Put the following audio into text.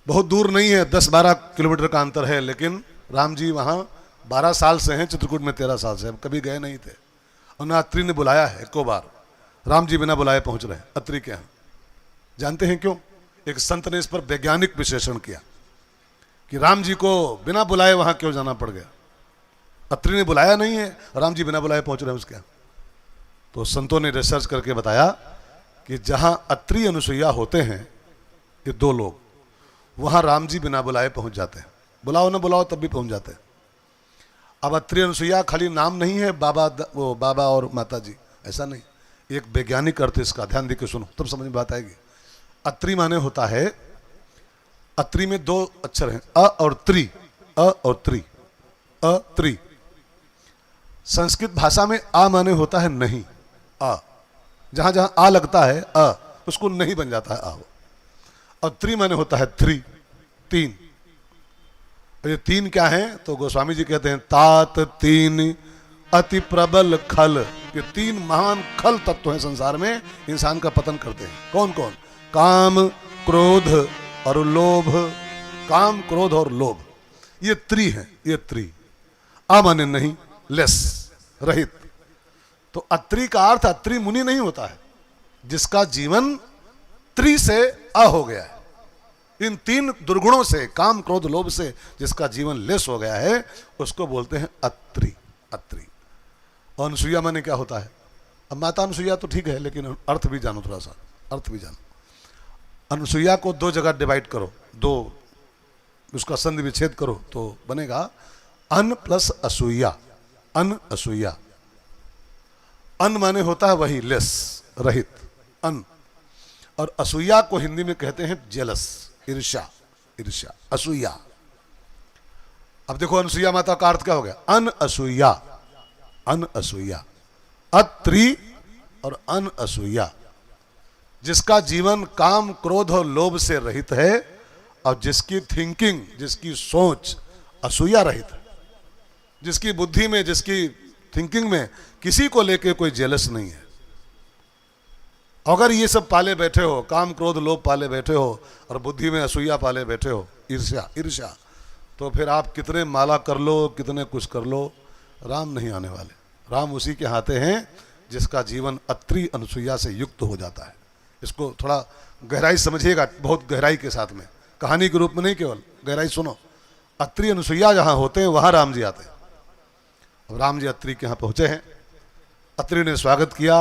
बहुत दूर नहीं है, 10-12 किलोमीटर का अंतर है, लेकिन राम जी वहाँ 12 साल से हैं, चित्रकूट में 13 साल से, हम कभी गए नहीं थे। और ना अत्रि ने बुलाया है एको बार, राम जी बिना बुलाए पहुँच रहे हैं अत्रि के यहाँ। जानते हैं क्यों? एक संत ने इस पर वैज्ञानिक विश्लेषण किया कि राम जी को बिना बुलाए वहाँ क्यों जाना पड़ गया। अत्रि ने बुलाया नहीं है, राम जी बिना बुलाए पहुँच रहे हैं उसके यहाँ। तो संतों ने रिसर्च करके बताया कि जहाँ अत्रि अनुसुईया होते हैं, ये दो लोग, वहाँ राम जी बिना बुलाए पहुँच जाते हैं। बुलाओ ना बुलाओ तब भी पहुँच जाते हैं। अब अत्रि अनुसुईया खाली नाम नहीं है, वो बाबा और माता जी, ऐसा नहीं, एक वैज्ञानिक अर्थ इसका, ध्यान देके सुनो तब समझ में बात आएगी। अत्रि माने होता है, अत्रि में 2 अक्षर हैं, अ और त्रि, अ और त्रि, अ त्रि। संस्कृत भाषा में आ माने होता है नहीं, आ, जहां जहां आ लगता है अ, उसको नहीं बन जाता है आ। और त्रि माने होता है थ्री, 3। ये 3 क्या है? तो गोस्वामी जी कहते हैं तात 3 अति प्रबल खल। ये 3 महान खल तत्व हैं संसार में, इंसान का पतन करते हैं। कौन कौन? काम, क्रोध और लोभ। काम, क्रोध और लोभ, ये त्रि है, ये त्रि। आ माने नहीं, लेस, रहित। तो अत्रि का अर्थ अत्रि मुनि नहीं होता है, जिसका जीवन त्रि से अ हो गया है। इन 3 दुर्गुणों से, काम, क्रोध, लोभ से जिसका जीवन लेस हो गया है, उसको बोलते हैं अत्रि, अत्रि। और अनुसुईया माने क्या होता है? अब माता अनुसुईया तो ठीक है, लेकिन अर्थ भी जानो, थोड़ा सा अर्थ भी जानो। अनुसुईया को 2 जगह डिवाइड करो, 2 उसका संधि विच्छेद करो तो बनेगा अन प्लस असूया, अन असूया। अन माने होता है वही लेस, रहित, अन। और असूया को हिंदी में कहते हैं जेलस, ईर्ष्या, ईर्ष्या, असूया। अब देखो अनुसुईया माता का अर्थ क्या हो गया? अन असूया, अन असूया। अत्रि और अन असूया, जिसका जीवन काम, क्रोध और लोभ से रहित है, और जिसकी थिंकिंग, जिसकी सोच असूया रहित है, जिसकी बुद्धि में, जिसकी थिंकिंग में किसी को लेके कोई जेलस नहीं है। अगर ये सब पाले बैठे हो, काम, क्रोध, लोभ पाले बैठे हो, और बुद्धि में असूया पाले बैठे हो, ईर्ष्या, ईर्ष्या, तो फिर आप कितने माला कर लो, कितने कुछ कर लो, राम नहीं आने वाले। राम उसी के हाथे हैं जिसका जीवन अत्रि अनुसुईया से युक्त हो जाता है। इसको थोड़ा गहराई समझिएगा, बहुत गहराई के साथ में, कहानी के रूप में नहीं, केवल गहराई सुनो। अत्रि अनुसुईया जहाँ होते हैं वहाँ राम जी आते हैं। अब राम जी अत्रि के यहाँ पहुँचे हैं, अत्रि ने स्वागत किया।